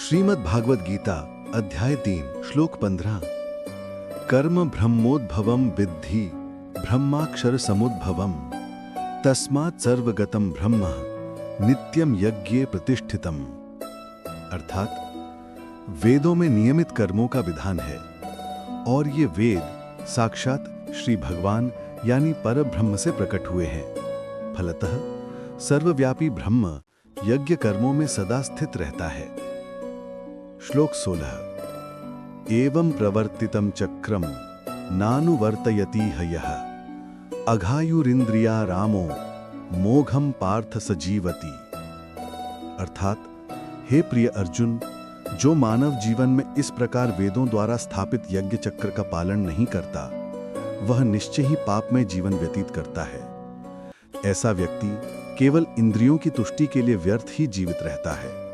श्रीमद् भागवत गीता अध्याय 3 श्लोक 15। कर्म ब्रह्मोद्भवम विद्धि ब्रह्माक्षर समुद्भवम तस्मात् सर्वगतम ब्रह्म नित्यम यज्ञे प्रतिष्ठितम। अर्थात वेदों में नियमित कर्मों का विधान है और ये वेद साक्षात श्री भगवान यानी पर ब्रह्म से प्रकट हुए हैं। फलतः सर्वव्यापी ब्रह्म यज्ञ कर्मों में सदा स्थित रहता है। श्लोक 16। एवं प्रवर्तितं चक्रम नानुवर्तयति यः अघायुरिंद्रिया रामो मोघम पार्थ सजीवति। अर्थात हे प्रिय अर्जुन, जो मानव जीवन में इस प्रकार वेदों द्वारा स्थापित यज्ञ चक्र का पालन नहीं करता, वह निश्चय ही पाप में जीवन व्यतीत करता है। ऐसा व्यक्ति केवल इंद्रियों की तुष्टि के लिए व्यर्थ ही जीवित रहता है।